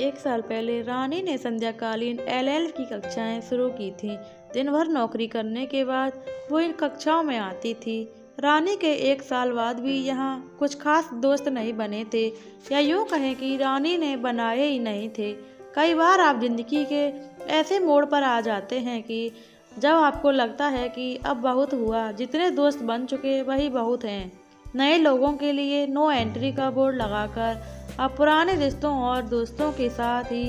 एक साल पहले रानी ने संध्याकालीन एलएल की कक्षाएं शुरू की थीं। दिन भर नौकरी करने के बाद वो इन कक्षाओं में आती थी। रानी के एक साल बाद भी यहाँ कुछ खास दोस्त नहीं बने थे, या यूँ कहें कि रानी ने बनाए ही नहीं थे। कई बार आप जिंदगी के ऐसे मोड़ पर आ जाते हैं कि जब आपको लगता है कि अब बहुत हुआ, जितने दोस्त बन चुके वही बहुत हैं। नए लोगों के लिए नो एंट्री का बोर्ड लगाकर आप पुराने रिश्तों और दोस्तों के साथ ही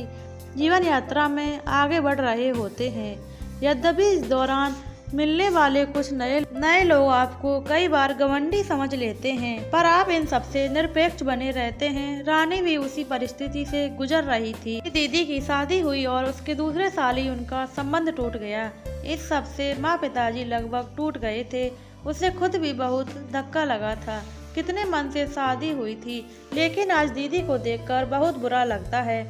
जीवन यात्रा में आगे बढ़ रहे होते हैं। यद्यपि इस दौरान मिलने वाले कुछ नए लोग आपको कई बार घमंडी समझ लेते हैं, पर आप इन सबसे निरपेक्ष बने रहते हैं। रानी भी उसी परिस्थिति से गुजर रही थी। दीदी की शादी हुई और उसके दूसरे साल ही उनका संबंध टूट गया। इस सब से माँ पिताजी लगभग टूट गए थे। उसे खुद भी बहुत धक्का लगा था। कितने मन से शादी हुई थी, लेकिन आज दीदी को देखकर बहुत बुरा लगता है।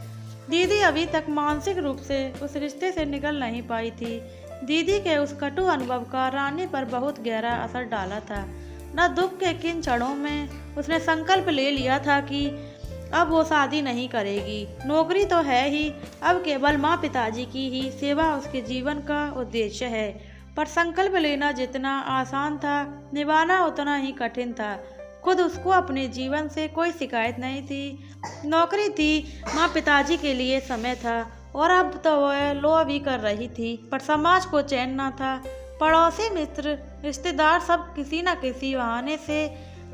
दीदी अभी तक मानसिक रूप से उस रिश्ते से निकल नहीं पाई थी। दीदी के उस कटु अनुभव का रानी पर बहुत गहरा असर डाला था। न दुख के किन क्षणों में उसने संकल्प ले लिया था कि अब वो शादी नहीं करेगी। नौकरी तो है ही, अब केवल माँ पिताजी की ही सेवा उसके जीवन का उद्देश्य है। पर संकल्प लेना जितना आसान था, निभाना उतना ही कठिन था। खुद उसको अपने जीवन से कोई शिकायत नहीं थी। नौकरी थी, माँ पिताजी के लिए समय था, और अब तो वह लो भी कर रही थी, पर समाज को चैन न था। पड़ोसी, मित्र, रिश्तेदार सब किसी न किसी बहाने से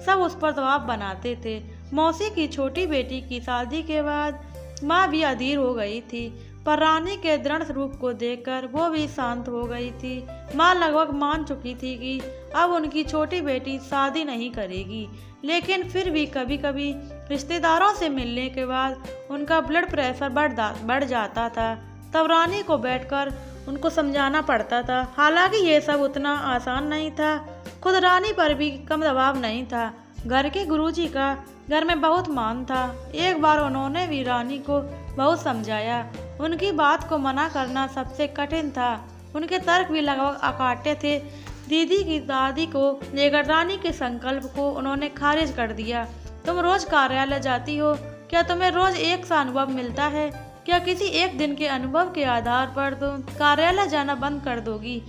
सब उस पर दबाव बनाते थे। मौसी की छोटी बेटी की शादी के बाद माँ भी अधीर हो गई थी, पर रानी के दृढ़ रूप को देखकर वो भी शांत हो गई थी। माँ लगभग मान चुकी थी कि अब उनकी छोटी बेटी शादी नहीं करेगी, लेकिन फिर भी कभी कभी रिश्तेदारों से मिलने के बाद उनका ब्लड प्रेशर बढ़ जाता था। तब रानी को बैठकर उनको समझाना पड़ता था। हालांकि ये सब उतना आसान नहीं था। खुद रानी पर भी कम दबाव नहीं था। घर के गुरुजी का घर में बहुत मान था। एक बार उन्होंने भी रानी को बहुत समझाया। उनकी बात को मना करना सबसे कठिन था। उनके तर्क भी लगभग अकाट्य थे। दीदी की दादी को लेकर रानी के संकल्प को उन्होंने खारिज कर दिया। तुम रोज कार्यालय जाती हो, क्या तुम्हें रोज एक सा अनुभव मिलता है? क्या किसी एक दिन के अनुभव के आधार पर तुम कार्यालय जाना बंद कर दोगी?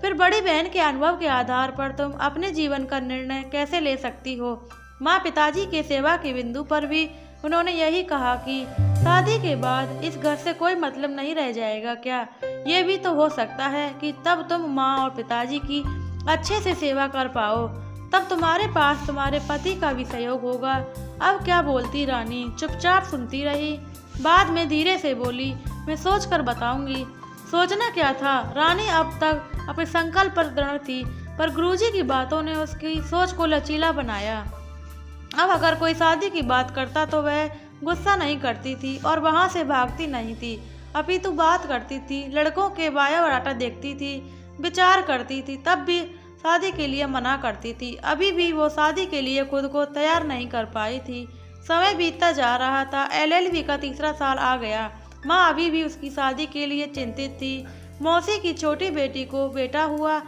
फिर बड़ी बहन के अनुभव के आधार पर तुम अपने जीवन का निर्णय कैसे ले सकती हो? माँ पिताजी के सेवा के बिंदु पर भी उन्होंने यही कहा कि शादी के बाद इस घर से कोई मतलब नहीं रह जाएगा क्या? ये भी तो हो सकता है कि तब तुम माँ और पिताजी की अच्छे से सेवा कर पाओ। तब तुम्हारे पास तुम्हारे पति का भी सहयोग होगा। अब क्या बोलती रानी चुपचाप सुनती रही। बाद में धीरे से बोली, मैं सोच कर बताऊंगी। सोचना क्या था? रानी अब तक अपने संकल्प पर दृढ़ थी, पर गुरुजी की बातों ने उसकी सोच को लचीला बनाया। अब अगर कोई शादी की बात करता तो वह गुस्सा नहीं करती थी और वहाँ से भागती नहीं थी, अपितु बात करती थी। लड़कों के बायोडाटा देखती थी, विचार करती थी, तब भी शादी के लिए मना करती थी। अभी भी वो शादी के लिए खुद को तैयार नहीं कर पाई थी। समय बीतता जा रहा था। एलएलबी का तीसरा साल आ गया। माँ अभी भी उसकी शादी के लिए चिंतित थी। मौसी की छोटी बेटी को बेटा हुआ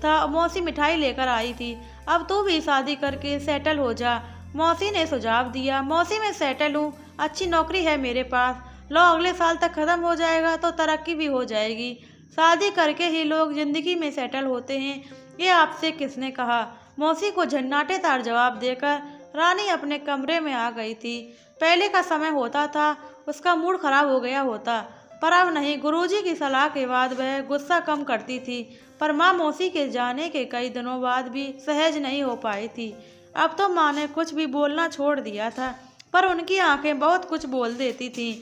था। मौसी मिठाई लेकर आई थी। अब तू भी शादी करके सेटल हो जा, मौसी ने सुझाव दिया। मौसी मैं सेटल हूँ, अच्छी नौकरी है मेरे पास। लो अगले साल तक खत्म हो जाएगा तो तरक्की भी हो जाएगी। शादी करके ही लोग जिंदगी में सेटल होते हैं, ये आपसे किसने कहा? मौसी को झन्नाटेदार जवाब देकर रानी अपने कमरे में आ गई थी। पहले का समय होता था उसका मूड खराब हो गया होता, पर अब नहीं। गुरुजी की सलाह के बाद वह गुस्सा कम करती थी, पर माँ मौसी के जाने के कई दिनों बाद भी सहज नहीं हो पाई थी। अब तो माँ ने कुछ भी बोलना छोड़ दिया था, पर उनकी आंखें बहुत कुछ बोल देती थीं।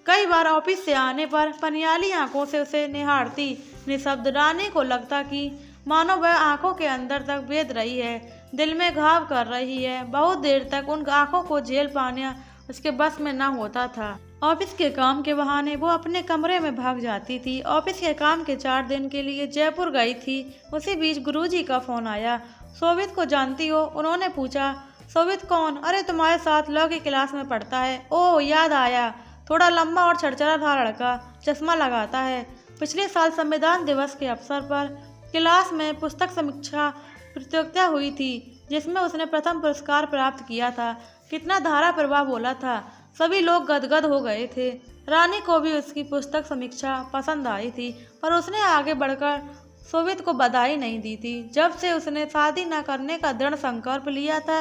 कई बार ऑफिस से आने पर पनियाली आंखों से उसे निहारती। निशब्द। रानी को लगता कि मानो वह आंखों के अंदर तक बेध रही है, दिल में घाव कर रही है। बहुत देर तक उन आंखों को झेल पाना उसके बस में न होता था। ऑफिस के काम के बहाने वो अपने कमरे में भाग जाती थी। ऑफिस के काम के 4 दिन के लिए जयपुर गई थी। उसी बीच गुरुजी का फोन आया। शोभित को जानती हो? उन्होंने पूछा। शोभित कौन? अरे तुम्हारे साथ लॉ की क्लास में पढ़ता है। ओह याद आया, थोड़ा लंबा और छड़छड़ा था लड़का, चश्मा लगाता है। पिछले साल संविधान दिवस के अवसर पर क्लास में पुस्तक समीक्षा प्रतियोगिता हुई थी, जिसमें उसने प्रथम पुरस्कार प्राप्त किया था। कितना धारा प्रवाह बोला था, सभी लोग गदगद हो गए थे। रानी को भी उसकी पुस्तक समीक्षा पसंद आई थी, पर उसने आगे बढ़कर शोभित को बधाई नहीं दी थी। जब से उसने शादी न करने का दृढ़ संकल्प लिया था,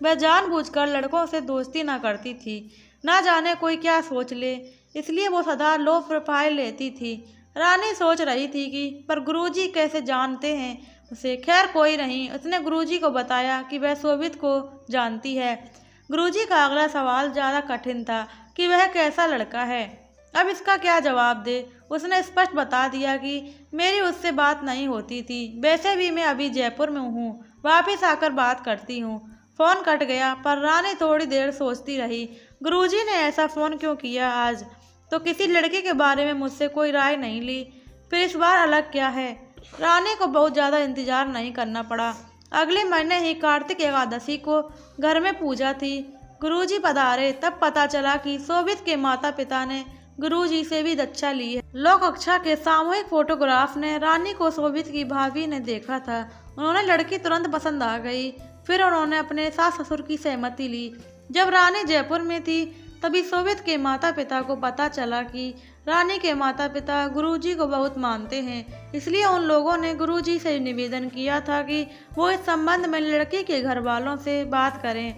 वह जानबूझकर लड़कों से दोस्ती न करती थी। ना जाने कोई क्या सोच ले, इसलिए वो सदा लो प्रोफाइल लेती थी। रानी सोच रही थी कि पर गुरुजी कैसे जानते हैं उसे। खैर कोई नहीं, उसने गुरुजी को बताया कि वह शोभित को जानती है। गुरुजी का अगला सवाल ज़्यादा कठिन था कि वह कैसा लड़का है। अब इसका क्या जवाब दे। उसने स्पष्ट बता दिया कि मेरी उससे बात नहीं होती थी, वैसे भी मैं अभी जयपुर में हूँ, वापस आकर बात करती हूँ। फ़ोन कट गया, पर रानी थोड़ी देर सोचती रही। गुरुजी ने ऐसा फ़ोन क्यों किया आज? तो किसी लड़के के बारे में मुझसे कोई राय नहीं ली, फिर इस बार अलग क्या है? रानी को बहुत ज़्यादा इंतज़ार नहीं करना पड़ा। अगले महीने ही कार्तिक एकादशी को घर में पूजा थी। गुरुजी पधारे तब पता चला कि शोभित के माता पिता ने गुरुजी से भी दीक्षा ली है। लोक कक्षा के सामूहिक फोटोग्राफ ने रानी को शोभित की भाभी ने देखा था। उन्होंने लड़की तुरंत पसंद आ गई। फिर उन्होंने अपने सास ससुर की सहमति ली। जब रानी जयपुर में थी, तभी शोभित के माता पिता को पता चला कि रानी के माता पिता गुरुजी को बहुत मानते हैं। इसलिए उन लोगों ने गुरुजी से निवेदन किया था कि वो इस संबंध में लड़की के घर वालों से बात करें।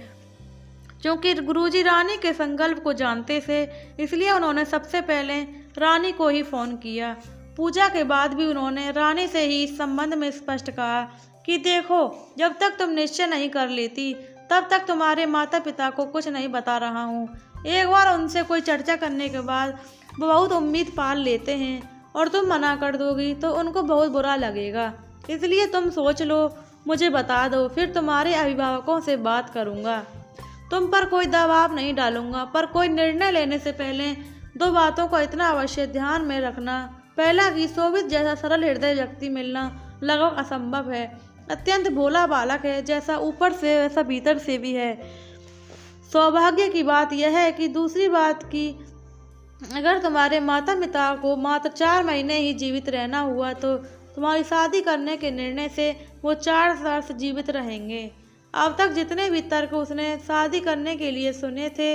क्योंकि गुरुजी रानी के संकल्प को जानते थे, इसलिए उन्होंने सबसे पहले रानी को ही फ़ोन किया। पूजा के बाद भी उन्होंने रानी से ही इस संबंध में स्पष्ट कहा कि देखो, जब तक तुम निश्चय नहीं कर लेती, तब तक तुम्हारे माता पिता को कुछ नहीं बता रहा हूँ। एक बार उनसे कोई चर्चा करने के बाद वो बहुत उम्मीद पाल लेते हैं, और तुम मना कर दोगी तो उनको बहुत बुरा लगेगा। इसलिए तुम सोच लो, मुझे बता दो, फिर तुम्हारे अभिभावकों से बात करूँगा। तुम पर कोई दबाव नहीं डालूंगा, पर कोई निर्णय लेने से पहले दो बातों को इतना अवश्य ध्यान में रखना। पहला कि शोभित जैसा सरल हृदय व्यक्ति मिलना लगभग असंभव है। अत्यंत भोला बालक है, जैसा ऊपर से वैसा भीतर से भी है। सौभाग्य की बात यह है कि दूसरी बात कि अगर तुम्हारे माता पिता को मात्र 4 महीने ही जीवित रहना हुआ, तो तुम्हारी शादी करने के निर्णय से वो 4 वर्ष जीवित रहेंगे। अब तक जितने भी तर्क उसने शादी करने के लिए सुने थे,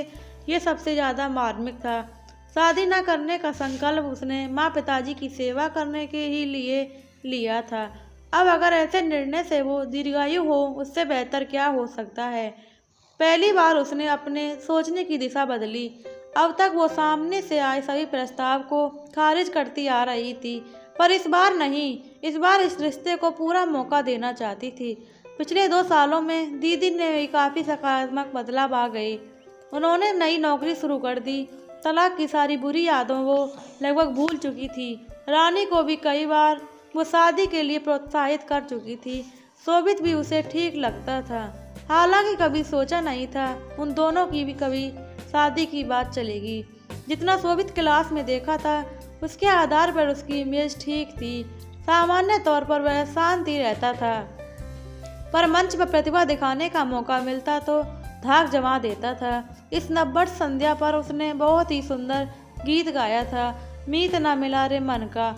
ये सबसे ज़्यादा मार्मिक था। शादी न करने का संकल्प उसने माँ पिताजी की सेवा करने के ही लिए लिया था। अब अगर ऐसे निर्णय से वो दीर्घायु हो, उससे बेहतर क्या हो सकता है। पहली बार उसने अपने सोचने की दिशा बदली। अब तक वो सामने से आए सभी प्रस्ताव को खारिज करती आ रही थी, पर इस बार नहीं। इस बार इस रिश्ते को पूरा मौका देना चाहती थी। पिछले 2 सालों में दीदी ने भी काफ़ी सकारात्मक बदलाव आ गई। उन्होंने नई नौकरी शुरू कर दी। तलाक की सारी बुरी यादों वो लगभग भूल चुकी थी। रानी को भी कई बार वो शादी के लिए प्रोत्साहित कर चुकी थी। शोभित भी उसे ठीक लगता था। हालांकि कभी सोचा नहीं था उन दोनों की भी कभी शादी की बात चलेगी। जितना शोभित क्लास में देखा था, उसके आधार पर उसकी इमेज ठीक थी। सामान्य तौर पर वह शांत ही रहता था, पर मंच पर प्रतिभा दिखाने का मौका मिलता तो धाक जमा देता था। इस नववर्ष संध्या पर उसने बहुत ही सुंदर गीत गाया था, मीत ना मिला रे मन का।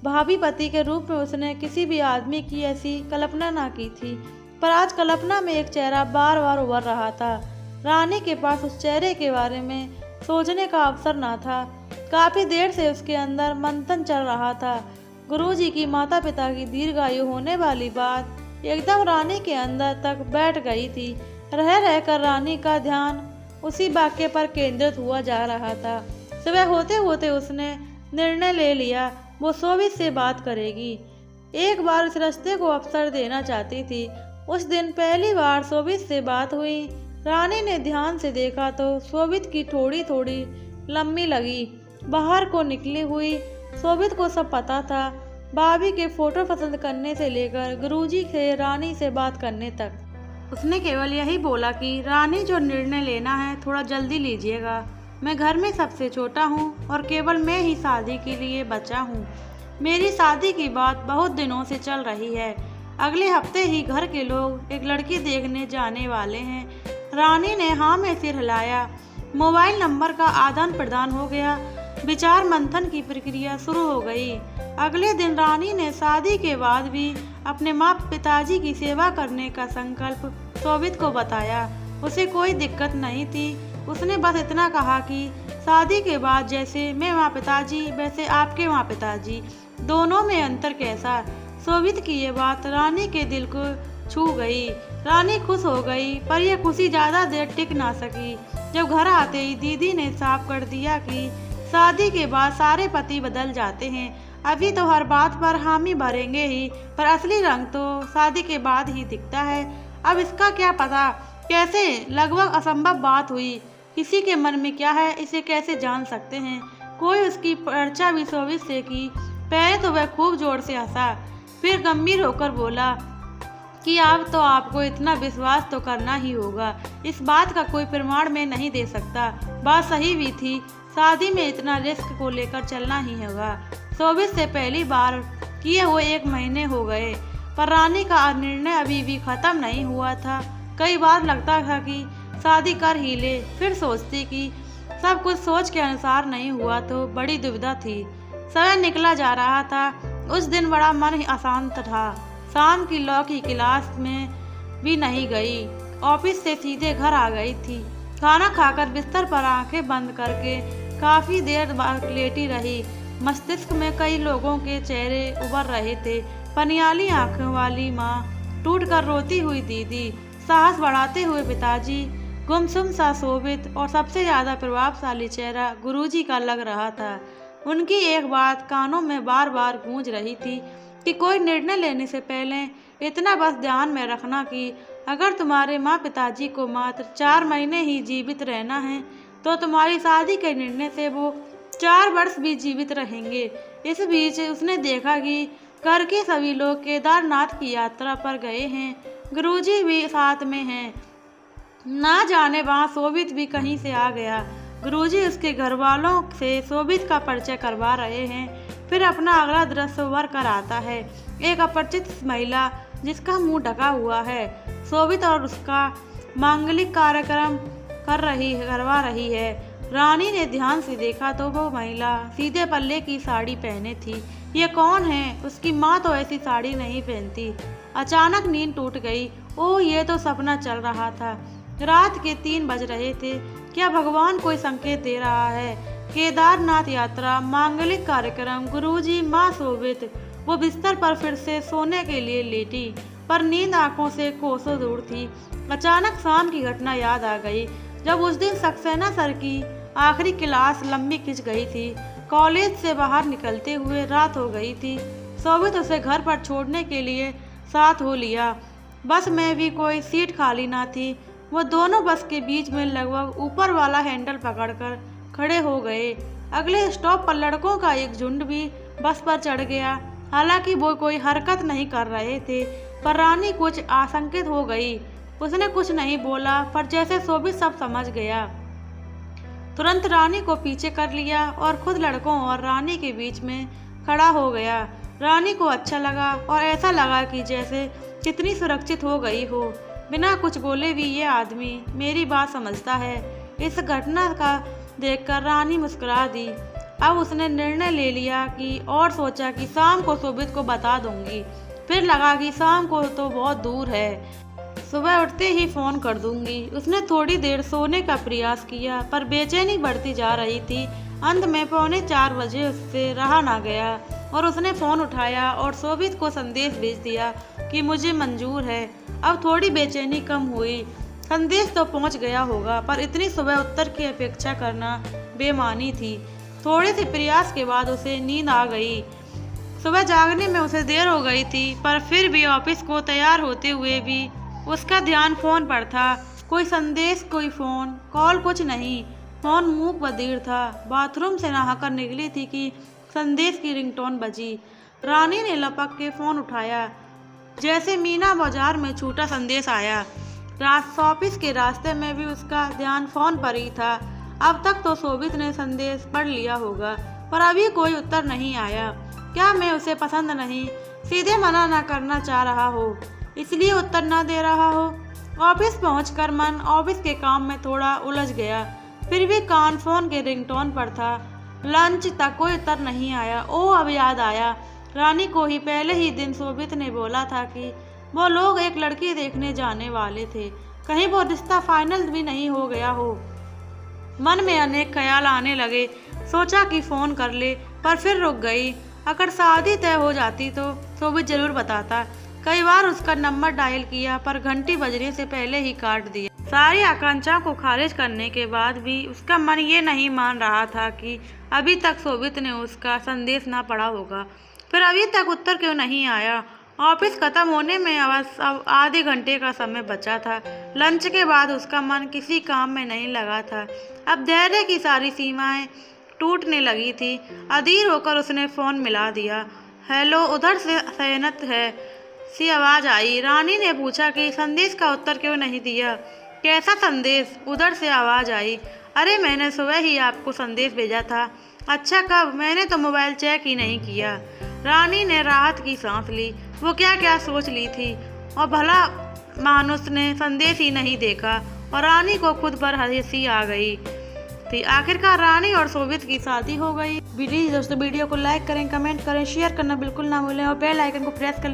भाभी पति के रूप में उसने किसी भी आदमी की ऐसी कल्पना ना की थी, पर आज कल्पना में एक चेहरा बार बार उभर रहा था। रानी के पास उस चेहरे के बारे में सोचने का अवसर ना था। काफ़ी देर से उसके अंदर मंथन चल रहा था। गुरुजी की माता पिता की दीर्घायु होने वाली बात एकदम रानी के अंदर तक बैठ गई थी। रह रहकर रानी का ध्यान उसी वाक्य पर केंद्रित हुआ जा रहा था। सुबह होते होते उसने निर्णय ले लिया, वो शोभित से बात करेगी। एक बार उस रास्ते को अवसर देना चाहती थी। उस दिन पहली बार शोभित से बात हुई। रानी ने ध्यान से देखा तो शोभित की थोड़ी थोड़ी लंबी लगी, बाहर को निकली हुई। शोभित को सब पता था, भाभी के फोटो पसंद करने से लेकर गुरुजी से रानी से बात करने तक। उसने केवल यही बोला कि रानी, जो निर्णय लेना है थोड़ा जल्दी लीजिएगा। मैं घर में सबसे छोटा हूँ और केवल मैं ही शादी के लिए बचा हूँ। मेरी शादी की बात बहुत दिनों से चल रही है। अगले हफ्ते ही घर के लोग एक लड़की देखने जाने वाले हैं। रानी ने हाँ में सिर हिलाया। मोबाइल नंबर का आदान प्रदान हो गया। विचार मंथन की प्रक्रिया शुरू हो गई। अगले दिन रानी ने शादी के बाद भी अपने माँ पिताजी की सेवा करने का संकल्प शोभित को बताया। उसे कोई दिक्कत नहीं थी। उसने बस इतना कहा कि शादी के बाद जैसे मैं वहाँ पिताजी वैसे आपके वहाँ पिताजी, दोनों में अंतर कैसा। शोभित की ये बात रानी के दिल को छू गई। रानी खुश हो गई, पर यह खुशी ज़्यादा देर टिक ना सकी। जब घर आते ही दीदी ने साफ कर दिया कि शादी के बाद सारे पति बदल जाते हैं। अभी तो हर बात पर हामी भरेंगे ही, पर असली रंग तो शादी के बाद ही दिखता है। अब इसका क्या पता कैसे, लगभग असंभव बात हुई। किसी के मन में क्या है इसे कैसे जान सकते हैं। कोई उसकी चर्चा भी शोभित से की। पहले तो वह खूब जोर से हंसा, फिर गंभीर होकर बोला कि अब तो आपको इतना विश्वास तो करना ही होगा। इस बात का कोई प्रमाण मैं नहीं दे सकता। बात सही भी थी, शादी में इतना रिस्क को लेकर चलना ही होगा। शोभित से पहली बार किए हुए 1 महीने हो गए, पर रानी का निर्णय अभी भी खत्म नहीं हुआ था। कई बार लगता था कि शादी कर ही ले, फिर सोचती कि सब कुछ सोच के अनुसार नहीं हुआ तो बड़ी दुविधा थी। समय निकला जा रहा था। उस दिन बड़ा मन ही अशांत था। शाम की लॉ की क्लास में भी नहीं गई, ऑफिस से सीधे घर आ गई थी। खाना खाकर बिस्तर पर आंखें बंद करके काफ़ी देर लेटी रही। मस्तिष्क में कई लोगों के चेहरे उभर रहे थे। पनियाली आंखों वाली माँ, टूटकर रोती हुई दीदी, साहस बढ़ाते हुए पिताजी, गुमसुम सा शोभित और सबसे ज़्यादा प्रभावशाली चेहरा गुरुजी का लग रहा था। उनकी एक बात कानों में बार बार गूंज रही थी कि कोई निर्णय लेने से पहले इतना बस ध्यान में रखना कि अगर तुम्हारे माँ पिताजी को मात्र 4 महीने ही जीवित रहना है तो तुम्हारी शादी के निर्णय से वो 4 वर्ष भी जीवित रहेंगे। इस बीच उसने देखा कि घर के सभी लोग केदारनाथ की यात्रा पर गए हैं। गुरुजी भी साथ में हैं। ना जाने वहाँ शोभित भी कहीं से आ गया। गुरुजी उसके घर वालों से शोभित का परिचय करवा रहे हैं। फिर अपना अगला दृश्य उभर कर आता है। एक अपरिचित महिला जिसका मुंह ढका हुआ है, शोभित और उसका मांगलिक कार्यक्रम करवा रही है। रानी ने ध्यान से देखा तो वो महिला सीधे पल्ले की साड़ी पहने थी। ये कौन है? उसकी माँ तो ऐसी साड़ी नहीं पहनती। अचानक नींद टूट गई। ओह, ये तो सपना चल रहा था। रात के 3 बज रहे थे। क्या भगवान कोई संकेत दे रहा है? केदारनाथ यात्रा, मांगलिक कार्यक्रम, गुरुजी, माँ शोभित। वो बिस्तर पर फिर से सोने के लिए लेटी, पर नींद आंखों से कोसों दूर थी। अचानक शाम की घटना याद आ गई, जब उस दिन सक्सेना सर की आखिरी क्लास लंबी खिंच गई थी। कॉलेज से बाहर निकलते हुए रात हो गई थी। शोभित उसे घर पर छोड़ने के लिए साथ हो लिया। बस में भी कोई सीट खाली ना थी। वो दोनों बस के बीच में लगभग ऊपर वाला हैंडल पकड़कर खड़े हो गए। अगले स्टॉप पर लड़कों का एक झुंड भी बस पर चढ़ गया। हालांकि वो कोई हरकत नहीं कर रहे थे, पर रानी कुछ आशंकित हो गई। उसने कुछ नहीं बोला, पर जैसे शोभित सब समझ गया। तुरंत रानी को पीछे कर लिया और खुद लड़कों और रानी के बीच में खड़ा हो गया। रानी को अच्छा लगा और ऐसा लगा कि जैसे कितनी सुरक्षित हो गई हो। बिना कुछ बोले भी ये आदमी मेरी बात समझता है। इस घटना का देखकर रानी मुस्कुरा दी। अब उसने निर्णय ले लिया कि और सोचा कि शाम को शोभित को बता दूंगी। फिर लगा कि शाम को तो बहुत दूर है, सुबह उठते ही फ़ोन कर दूंगी। उसने थोड़ी देर सोने का प्रयास किया, पर बेचैनी बढ़ती जा रही थी। अंत में 3:45 बजे उससे रहा ना गया और उसने फ़ोन उठाया और शोभित को संदेश भेज दिया कि मुझे मंजूर है। अब थोड़ी बेचैनी कम हुई। संदेश तो पहुंच गया होगा, पर इतनी सुबह उत्तर की अपेक्षा करना बेमानी थी। थोड़े से प्रयास के बाद उसे नींद आ गई। सुबह जागने में उसे देर हो गई थी, पर फिर भी ऑफिस को तैयार होते हुए भी उसका ध्यान फ़ोन पर था। कोई संदेश, कोई फ़ोन कॉल, कुछ नहीं। फ़ोन मूक बधिर था। बाथरूम से नहाकर निकली थी कि संदेश की रिंगटोन बजी। रानी ने लपक के फ़ोन उठाया। जैसे मीना बाजार में छूटा संदेश आया। ऑफिस के रास्ते में भी उसका ध्यान फ़ोन पर ही था। अब तक तो शोभित ने संदेश पढ़ लिया होगा, पर अभी कोई उत्तर नहीं आया। क्या मैं उसे पसंद नहीं, सीधे मना ना करना चाह रहा हो, इसलिए उत्तर न दे रहा हो? ऑफिस पहुंचकर मन ऑफिस के काम में थोड़ा उलझ गया। फिर भी कान फ़ोन के रिंगटोन पर था। लंच तक कोई उत्तर नहीं आया। ओह, अब याद आया। रानी को ही पहले ही दिन शोभित ने बोला था कि वो लोग एक लड़की देखने जाने वाले थे। कहीं वो रिश्ता फाइनल भी नहीं हो गया हो। मन में अनेक ख्याल आने लगे। सोचा कि फ़ोन कर ले, पर फिर रुक गई। अगर शादी तय हो जाती तो शोभित जरूर बताता। कई बार उसका नंबर डायल किया, पर घंटी बजने से पहले ही काट दिया। सारी आकांक्षाओं को खारिज करने के बाद भी उसका मन ये नहीं मान रहा था कि अभी तक शोभित ने उसका संदेश ना पढ़ा होगा। फिर अभी तक उत्तर क्यों नहीं आया। ऑफिस खत्म होने में अब आधे घंटे का समय बचा था। लंच के बाद उसका मन किसी काम में नहीं लगा था। अब धैर्य की सारी सीमाएं टूटने लगी थी। अधीर होकर उसने फ़ोन मिला दिया। हेलो, उधर से सैनत है सी आवाज़ आई। रानी ने पूछा कि संदेश का उत्तर क्यों नहीं दिया। कैसा संदेश? उधर से आवाज़ आई। अरे, मैंने सुबह ही आपको संदेश भेजा था। अच्छा, कब? मैंने तो मोबाइल चेक ही नहीं किया। रानी ने राहत की सांस ली। वो क्या क्या सोच ली थी, और भला मानुस ने संदेश ही नहीं देखा, और रानी को खुद पर हंसी आ गई थी। आखिरकार रानी और शोभित की शादी हो गई। प्लीज दोस्तों, वीडियो को लाइक करें, कमेंट करें, शेयर करना बिल्कुल ना भूलें और बेल आइकन को प्रेस कर लीजिए।